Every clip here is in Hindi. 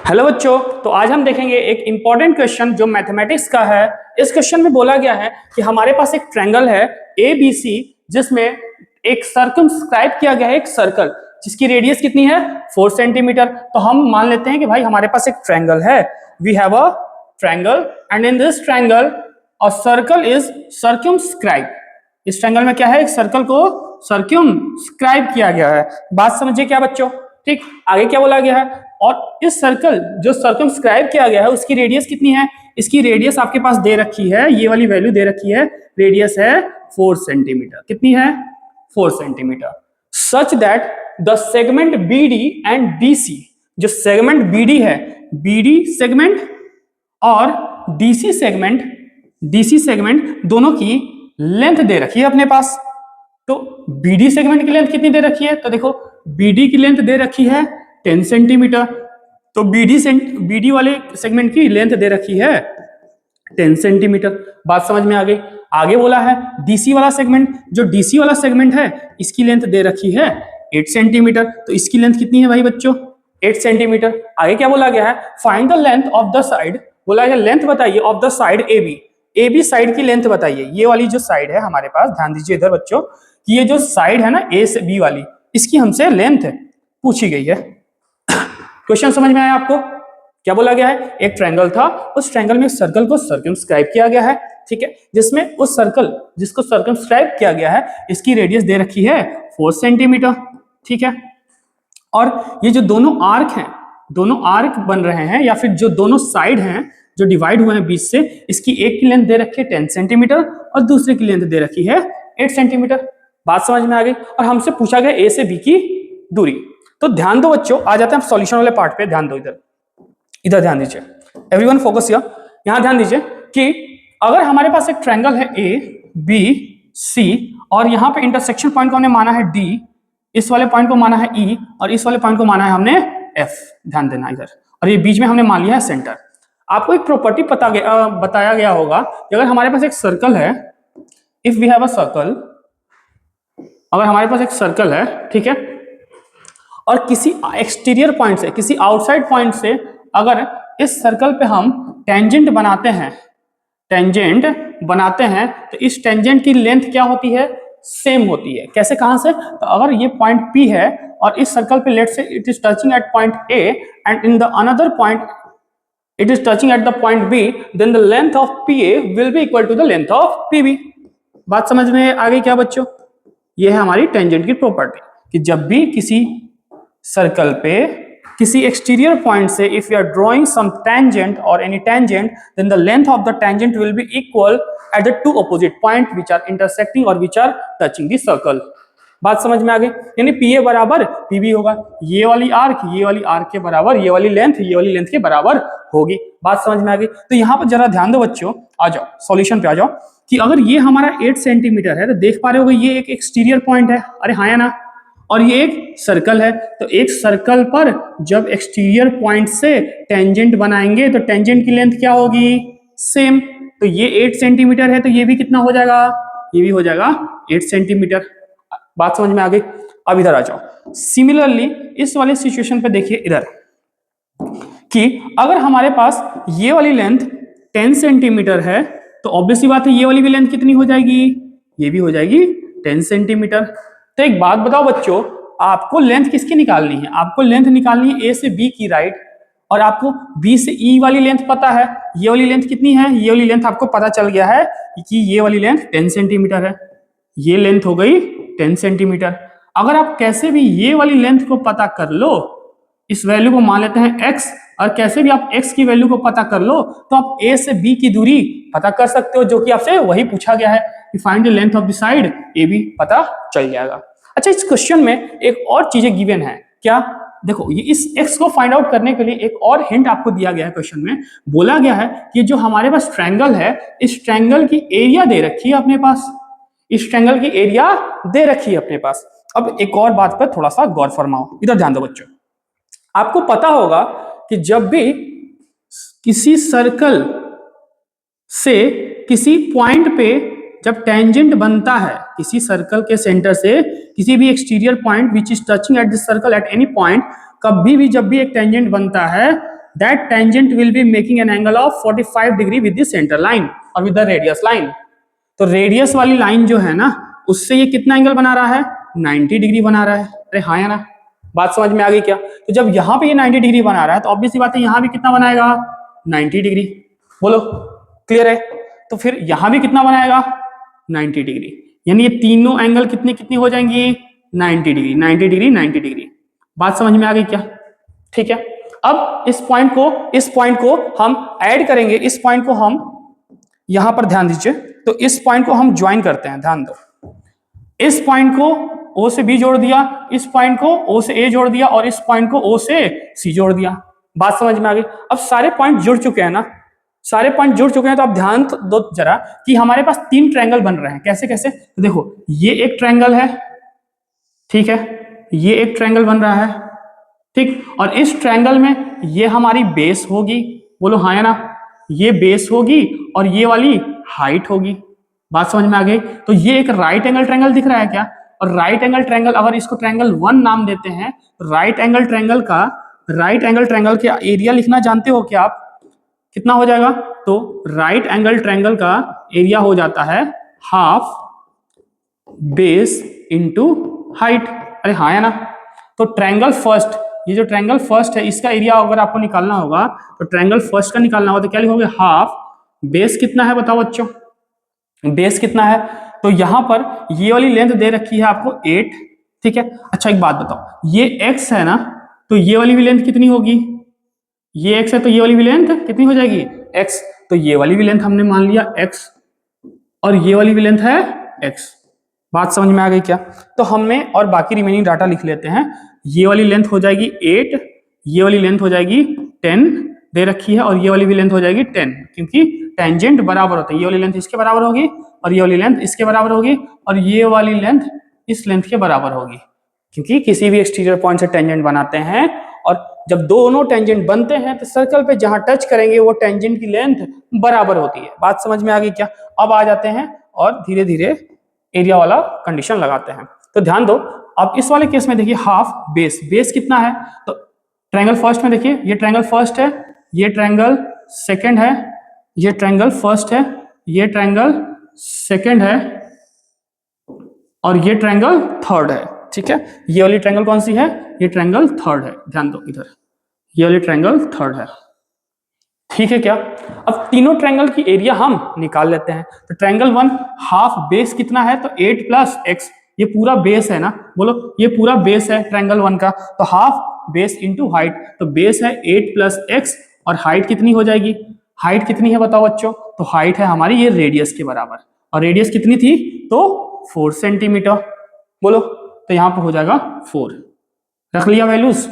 हेलो बच्चों, तो आज हम देखेंगे एक इंपॉर्टेंट क्वेश्चन जो मैथमेटिक्स का है। इस क्वेश्चन में बोला गया है कि हमारे पास एक ट्रायंगल है ABC जिसमें एक सर्कमस्क्राइब किया गया है एक सर्कल जिसकी रेडियस कितनी है 4 सेंटीमीटर। तो हम मान लेते हैं कि भाई हमारे पास एक ट्रायंगल है, we have a triangle and in this triangle a circle is circumscribe. इस ट्रायंगल में क्या है, एक सर्कल को सर्कमस्क्राइब किया गया है। बात समझिए क्या बच्चों, ठीक। आगे क्या बोला गया है, और इस सर्कल जो सर्कमस्क्राइब किया गया है उसकी रेडियस कितनी है। इसकी रेडियस आपके पास दे रखी है, ये वाली वैल्यू दे रखी है, रेडियस है 4 सेंटीमीटर। कितनी है, 4 centimetre. Such that the segment BD and DC, जो सेगमेंट BD है, BD सेगमेंट और DC सेगमेंट दोनों की लेंथ दे रखी है अपने पास। तो BD सेगमेंट की लेंथ कितनी दे रखी है, तो देखो BD की लेंथ दे रखी है 10 सेंटीमीटर। तो BD वाले सेगमेंट की लेंथ दे रखी है 10 सेंटीमीटर। बात समझ में आ गई। आगे बोला है DC वाला सेगमेंट, जो DC वाला सेगमेंट है इसकी लेंथ दे रखी है 8 सेंटीमीटर। तो इसकी लेंथ कितनी है भाई बच्चों, 8 सेंटीमीटर। आगे क्या बोला गया है, find the length of the side, बोला गया लेंथ बताइए of the side AB side की लेंथ बताइए। ये वाली जो साइड है हमारे पास, ध्यान दीजिए इधर बच्चों, कि ये जो साइड है ना A से B वाली, इसकी हमसे लेंथ पूछी गई है। क्वेश्चन समझ में आया आपको। क्या बोला गया है, एक ट्रायंगल था, उस ट्रायंगल में एक सर्कल को सर्कमस्क्राइब किया गया है, ठीक है, जिसमें उस सर्कल जिसको सर्कमस्क्राइब किया गया है इसकी रेडियस दे रखी है 4 सेंटीमीटर, ठीक है। और ये जो दोनों आर्क बन रहे हैं या फिर जो दोनों साइड हैं जो डिवाइड हुए हैं बीच से, इसकी एक की लेंथ दे रखी है 10 सेंटीमीटर और दूसरे की लेंथ दे रखी है 8 सेंटीमीटर। बात समझ में आ गई। और हमसे पूछा गया A से B की दूरी। तो ध्यान दो बच्चों, आ जाते हैं हम सॉल्यूशन वाले पार्ट पे। ध्यान दो, इधर ध्यान दीजिए, एवरीवन फोकस हियर। यहां ध्यान दीजिए कि अगर हमारे पास एक ट्रायंगल है ABC और यहां पे इंटरसेक्शन पॉइंट को हमने माना है D, इस वाले पॉइंट को माना है E और इस वाले पॉइंट को माना है हमने F। ध्यान देना इधर, और ये बीच में हमने मान लिया है सेंटर। आपको एक प्रॉपर्टी बताया गया होगा कि अगर हमारे पास एक सर्कल है, if we have a circle, अगर हमारे पास एक सर्कल है, ठीक है, और किसी एक्सटीरियर पॉइंट से, किसी आउटसाइड पॉइंट से अगर इस सर्कल पे हम टेंजेंट बनाते हैं तो इस टेंजेंट की लेंथ क्या होती है, सेम होती है। कैसे, कहां से, तो अगर ये पॉइंट P है और इस सर्कल पे let's say it is touching at point A and in the another point it is touching at the point B, then the length of PA will be equal to the length of PB। बात समझ में आ गई क्या बच्चों। ये है हमारी टेंजेंट की प्रॉपर्टी कि जब भी किसी सर्कल पे किसी एक्सटीरियर पॉइंट से if you are drawing some tangent और any tangent, then the length of the tangent will be equal at the to opposite point which are intersecting और which are touching the circle. बात समझ में आ गई। यानी PA बराबर PB होगा, ये वाली आर्क के बराबर ये वाली लेंथ के बराबर होगी। बात समझ में आ गई। तो यहाँ पर जरा ध्यान दो बच्चों, आ जाओ सॉल्यूशन पे आ जाओ, कि अगर ये हमारा 8 सेंटीमीटर है तो देख पा रहे होगे ये एक एक्सटीरियर पॉइंट है, अरे हाँ या ना, और ये एक सर्कल है। तो एक सर्कल पर जब एक्सटीरियर पॉइंट से टेंजेंट बनाएंगे तो टेंजेंट की लेंथ क्या होगी, सेम। तो ये 8 सेंटीमीटर है तो ये भी कितना हो जाएगा, ये भी हो जाएगा 8 सेंटीमीटर। बात समझ में आ गई। अब इधर आ जाओ, सिमिलरली इस वाले सिचुएशन पे देखिए इधर, कि अगर हमारे पास ये वाली लेंथ 10 सेंटीमीटर है तो ऑब्वियसली बात है ये वाली भी लेंथ कितनी हो जाएगी, ये भी हो जाएगी 10 सेंटीमीटर। तो एक बात बताओ बच्चों, आपको लेंथ किसकी निकालनी है, आपको लेंथ निकालनी है A से B की, राइट। और आपको B से E वाली लेंथ पता है, ये वाली लेंथ कितनी है, ये वाली लेंथ आपको पता चल गया है कि ये वाली लेंथ 10 सेंटीमीटर है, ये लेंथ हो गई 10 सेंटीमीटर। अगर आप कैसे भी ये वाली लेंथ को पता कर लो, इस वैल्यू को मान लेते हैं x, और कैसे भी आप x की वैल्यू को पता कर लो तो आप A से B की दूरी पता कर सकते हो, जो कि आपसे वही पूछा गया है कि find the length of the side AB, पता चल जाएगा। अच्छा, इस क्वेश्चन में एक और चीजें गिवन है, क्या, देखो ये इस x को फाइंड आउट करने के लिए एक और हिंट आपको दिया गया है। क्वेश्चन में बोला गया है कि जो हमारे पास ट्रायंगल है, इस ट्रायंगल की एरिया दे रखी है अपने पास, इस ट्रायंगल की एरिया दे रखी है अपने पास। अब एक और बात पर थोड़ा सा गौर फरमाओ, इधर ध्यान दो बच्चों। आपको पता होगा कि जब भी किसी सर्कल से किसी पॉइंट पे जब टेंजेंट बनता है, किसी सर्कल के सेंटर से किसी भी exterior point which is touching at this circle at any point, कभी भी जब भी एक टेंजेंट बनता है that tangent will be making an angle of 45 degree with the centre line और विद द रेडियस लाइन। तो रेडियस वाली लाइन जो है ना, उससे ये कितना एंगल बना रहा है, 90 डिग्री बना रहा है। अरे हाँ या ना, बात समझ में आ गई क्या? तो जब यहाँ पे ये 90 डिग्री बना रहा है तो ऑब्वियसली बात है यहाँ भी कितना बनाएगा, 90 डिग्री। बोलो क्लियर है? तो फिर यहाँ भी कितना बनाएगा, 90 डिग्री। यानी ये तीनों एंगल कितनी कितनी हो जाएंगी, 90 डिग्री, 90 डिग्री, 90 डिग्री। बात समझ में आ गई क्या? ठीक है। अब इस पॉइंट को हम ऐड करेंगे, इस पॉइंट को हम यहां पर ध्यान दीजिए, तो इस पॉइंट को हम ज्वाइन करते हैं, ध्यान दो। इस पॉइंट को O से B जोड़ दिया, इस पॉइंट को O से A जोड़ दिया और इस पॉइंट को O से C जोड़ दिया। बात समझ में आ गई? अब सारे पॉइंट जुड़ चुके हैं ना, सारे पॉइंट जुड़ चुके हैं, तो आप ध्यान दो जरा कि हमारे पास 3 ट्रायंगल बन रहे हैं। कैसे कैसे? तो देखो, ये एक ट्रायंगल है, ठीक है, ये एक ट्रायंगल बन रहा है, ठीक, और इस ट्रायंगल में ये हमारी बेस होगी। बोलो हाँ या ना, ये बेस होगी और ये वाली हाइट होगी। बात समझ में आ गई? तो ये एक राइट एंगल ट्रायंगल दिख रहा है क्या? और राइट एंगल ट्रायंगल, अगर इसको ट्रायंगल 1 नाम देते हैं, तो राइट एंगल ट्रायंगल के एरिया लिखना जानते हो क्या आप? कितना हो जाएगा? तो राइट एंगल ट्रायंगल का एरिया हो जाता है हाफ बेस इंटू हाइट। अरे हाँ या ना? तो ट्रायंगल फर्स्ट, ये जो ट्रायंगल फर्स्ट है, इसका एरिया अगर आपको निकालना होगा, तो ट्रायंगल फर्स्ट का निकालना होगा तो क्या लिखोगे, हाफ बेस कितना है बताओ बच्चों, बेस कितना है? तो यहां पर ये वाली लेंथ दे रखी है आपको 8, ठीक है। अच्छा एक बात बताओ, ये x है ना, तो ये वाली भी लेंथ कितनी होगी, ये x है तो ये वाली भी लेंथ कितनी हो जाएगी, x। तो ये वाली भी लेंथ हमने मान लिया x और ये वाली भी लेंथ है x। बात समझ में आ गई क्या? तो हमें और बाकी रिमेनिंग डाटा लिख लेते हैं। ये वाली लेंथ हो जाएगी 8, ये वाली लेंथ हो जाएगी 10 दे रखी है, और ये वाली भी लेंथ हो जाएगी 10, क्योंकि टेंजेंट बराबर होता है। ये वाली लेंथ इसके बराबर होगी और ये वाली लेंथ इसके बराबर होगी और ये वाली लेंथ इस लेंथ के बराबर होगी, क्योंकि किसी भी एक्सटीरियर पॉइंट से टेंजेंट बनाते हैं, और जब दोनों टेंजेंट बनते हैं तो सर्कल पे जहां टच करेंगे वो टेंजेंट की लेंथ बराबर होती है। बात समझ में आ गई क्या? अब आ जाते हैं और धीरे धीरे एरिया वाला कंडीशन लगाते हैं। तो ध्यान दो, अब इस वाले केस में देखिए हाफ बेस, बेस कितना है? तो ट्रायंगल फर्स्ट में देखिए, ये ट्रायंगल फर्स्ट है, ये ट्रायंगल सेकंड है, ये ट्रायंगल फर्स्ट है, ये ट्रायंगल सेकंड है और ये ट्रायंगल थर्ड है, ठीक है। ये वाली ट्रायंगल कौन सी है? ये ट्रायंगल थर्ड है, ध्यान दो इधर, ये वाली ट्रायंगल थर्ड है, ठीक है क्या? अब तीनों ट्रायंगल की एरिया हम निकाल लेते हैं। तो ट्रायंगल 1 हाफ बेस कितना है? तो 8 प्लस एक्स, ये पूरा बेस है ना, बोलो ये पूरा बेस है ट्रायंगल 1 का, तो हाफ बेस इंटू हाइट, तो बेस है 8 प्लस एक्स और हाइट कितनी हो जाएगी? हाइट कितनी है बताओ बच्चों? तो हाइट है हमारी ये रेडियस के बराबर, और रेडियस कितनी थी? तो 4 सेंटीमीटर। बोलो, तो यहां पर हो जाएगा 4, रख लिया वैल्यूज।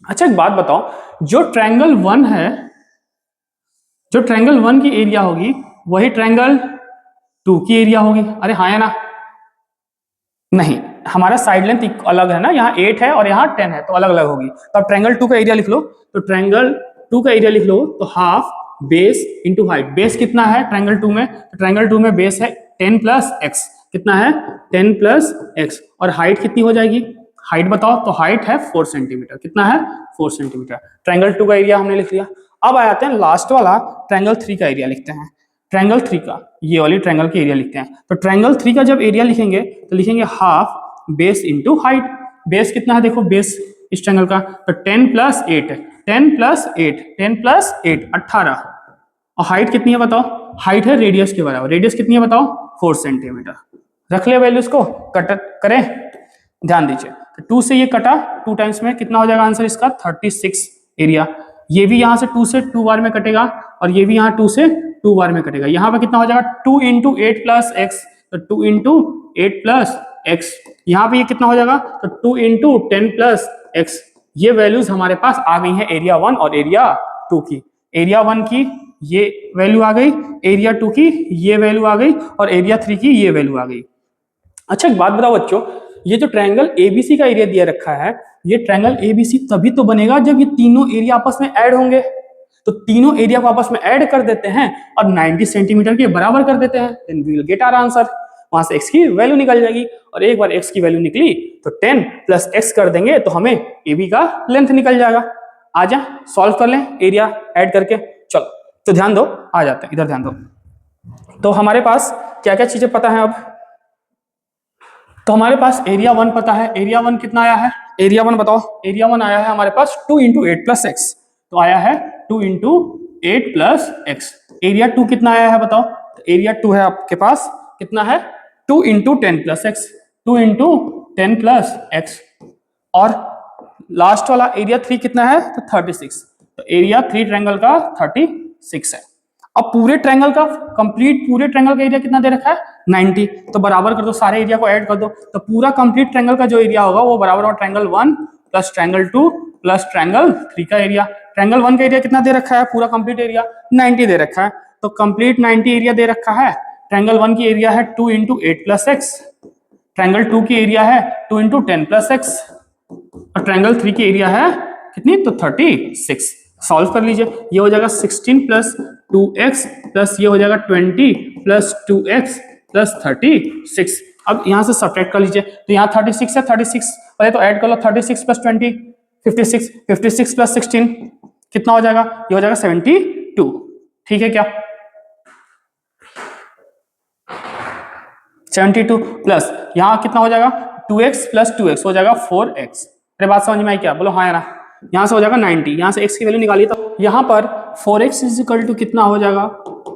अच्छा एक बात बताओ, जो ट्रायंगल 1 है, जो ट्रायंगल 1 की एरिया होगी वही ट्रायंगल 2 की एरिया होगी। अरे हाँ या ना? नहीं, हमारा साइड लेंथ अलग है ना, यहाँ 8 है और यहाँ 10 है, तो अलग अलग होगी। तो अब ट्रायंगल 2 का एरिया लिख लो, तो ट्रायंगल 2 का एरिया लिख लो, तो half base into height. Base कितना है ट्रायंगल 2 में? तो ट्रायंगल 2 में बेस है 10 प्लस एक्स, कितना है? 10 प्लस एक्स, और हाइट कितनी हो जाएगी? हाइट बताओ? तो हाइट है 4 सेंटीमीटर, कितना है? 4 सेंटीमीटर। ट्रायंगल 2 का एरिया हमने लिख लिया। अब आ जाते हैं लास्ट वाला, ट्रायंगल 3 का एरिया लिखते हैं। ट्रायंगल 3 का, ये वाली ट्रायंगल की एरिया लिखते हैं। तो ट्रायंगल 3 का जब एरिया लिखेंगे तो लिखेंगे half base into height. Base कितना है देखो, बेस इस ट्रायंगल का, तो 10 प्लस 8, 10 प्लस 8, 10 प्लस 8 18, और हाइट कितनी है बताओ? हाइट है रेडियस के बराबर, रेडियस कितनी है बताओ? 4 सेंटीमीटर। रख लिया वैल्यूज को, कट करें, ध्यान दीजिए। तो 2 से ये कटा, 2 टाइम्स में कितना हो जाएगा आंसर इसका? 36 एरिया। ये भी यहाँ से 2 से 2 बार में कटेगा और ये भी यहाँ 2 से 2 बार में कटेगा। यहाँ पर कितना हो जाएगा? 2 इंटू 8 प्लस एक्स, तो 2 इंटू 8 प्लस एक्स। यहाँ पे ये कितना हो जाएगा? तो 2 इंटू 10 प्लस एक्स। ये वैल्यूज हमारे पास आ गई है एरिया 1 और एरिया 2 की। एरिया 1 की ये वैल्यू आ गई, एरिया 2 की ये वैल्यू आ गई और एरिया 3 की ये वैल्यू आ गई। अच्छा एक बात बताओ बच्चों, ये जो ट्रायंगल एबीसी का एरिया दिया रखा है, ये ट्रायंगल एबीसी तभी तो बनेगा जब ये तीनों एरिया आपस में ऐड होंगे। तो तीनों एरिया को आपस में ऐड कर देते हैं और 90 सेंटीमीटर के बराबर कर देते हैं, then we will get our answer. वहां से x की वैल्यू निकल जाएगी, और एक बार x की वैल्यू निकली तो 10 प्लस x कर देंगे तो हमें AB का लेंथ निकल जाएगा। आ जा सॉल्व कर लें एरिया ऐड करके। चलो तो ध्यान दो, आ जाते हैं इधर, ध्यान दो। तो हमारे पास क्या क्या चीजें पता है अब। तो हमारे पास एरिया 1 पता है। एरिया 1 कितना आया है, एरिया 1 बताओ। एरिया 1 आया है हमारे पास 2 इंटू 8 प्लस एक्स, तो आया है 2 इंटू 8 प्लस एक्स। एरिया 2 कितना आया है बताओ। तो एरिया 2 है आपके पास कितना है, 2 into 10 plus x, 2 into 10 plus x. और लास्ट वाला एरिया 3 कितना है, तो 36। तो एरिया 3 ट्रायंगल का 36 है। अब पूरे ट्रायंगल का कंप्लीट, पूरे ट्रायंगल का एरिया कितना दे रखा है 90। तो बराबर कर दो, सारे एरिया को ऐड कर दो। तो पूरा कंप्लीट ट्रायंगल का जो एरिया होगा वो बराबर होगा triangle 1 plus triangle 2 plus triangle 3 का एरिया। ट्रायंगल 1 का एरिया कितना दे रखा है, पूरा कंप्लीट एरिया 90 दे रखा है। तो कंप्लीट 90 एरिया दे रखा है। ट्रायंगल 1 की एरिया है 2 इंटू 8 प्लस एक्स, ट्रायंगल 2 की एरिया है 2 इंटू 10 प्लस एक्स, और ट्रायंगल 3 की एरिया है कितनी, तो 36। सॉल्व कर लीजिए, ये हो जाएगा 16 प्लस 2x प्लस ये हो जाएगा 20 प्लस 2x प्लस 36। अब यहां से सब्ट्रैक्ट कर लीजिए, तो यहाँ 36 है, 36 पहले तो ऐड कर लो, 36 प्लस 20 56, 56 प्लस 16 कितना हो जाएगा, ये हो जाएगा 72। ठीक है क्या, 72 प्लस यहाँ कितना हो जाएगा 2x प्लस 2x हो जाएगा 4x। अरे बात समझ में आई क्या, बोलो हाँ या ना। यहाँ से हो जाएगा 90, यहाँ से x की वैल्यू निकालिए, तो यहाँ पर 4x इज इक्वल टू कितना हो जाएगा,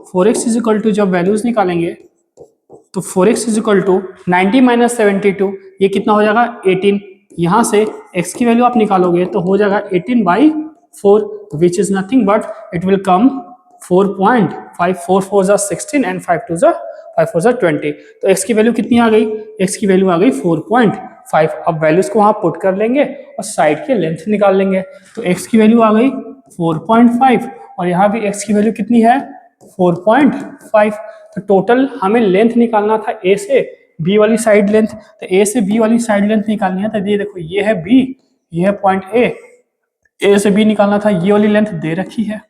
4x इज इक्वल टू जब वैल्यूज निकालेंगे तो 4x is equal to 90 minus 72, ये कितना हो जाएगा 18। यहाँ से x की वैल्यू आप निकालोगे तो हो जाएगा 18/4 which is nothing but it will come 4.5, 4 4 जा 16 एंड 5 2 जा 5 4 जा 20। तो x की वैल्यू कितनी आ गई, x की वैल्यू आ गई 4.5। अब वैल्यूज को वहां पुट कर लेंगे और साइड के लेंथ निकाल लेंगे। तो x की वैल्यू आ गई 4.5 और यहाँ भी x की वैल्यू कितनी है 4.5। तो टोटल हमें लेंथ निकालना था a से b वाली साइड लेंथ, तो a से b वाली साइड लेंथ निकालनी है। तो ये देखो ये है b, ये है पॉइंट a से b निकालना था। ये वाली लेंथ दे रखी है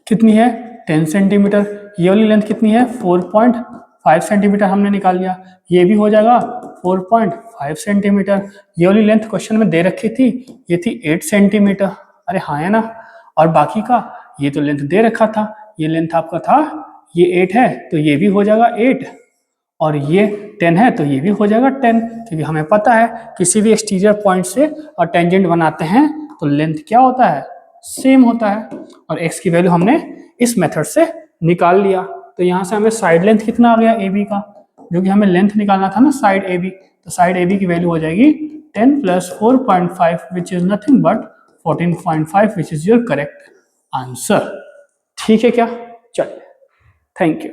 कितनी है 10 सेंटीमीटर, ये वाली लेंथ कितनी है 4.5 सेंटीमीटर हमने निकाल लिया। ये भी हो जाएगा 4.5 सेंटीमीटर। ये वाली लेंथ क्वेश्चन में दे रखी थी, ये थी 8 सेंटीमीटर। अरे हाँ है ना। और बाकी का ये तो लेंथ दे रखा था, ये लेंथ आपका था ये 8 है तो ये भी हो जाएगा 8, और ये 10 है तो ये भी हो जाएगा 10, क्योंकि हमें पता है किसी भी एक्सटीरियर पॉइंट से और टेंजेंट बनाते हैं तो लेंथ क्या होता है सेम होता है। और x की वैल्यू हमने इस मेथड से निकाल लिया। तो यहाँ से हमें साइड लेंथ कितना आ गया AB का, जो कि हमें लेंथ निकालना था ना साइड AB, तो साइड AB की वैल्यू हो जाएगी 10 plus 4.5 which is nothing but 14.5 which is your correct answer. ठीक है क्या, चलिए थैंक यू।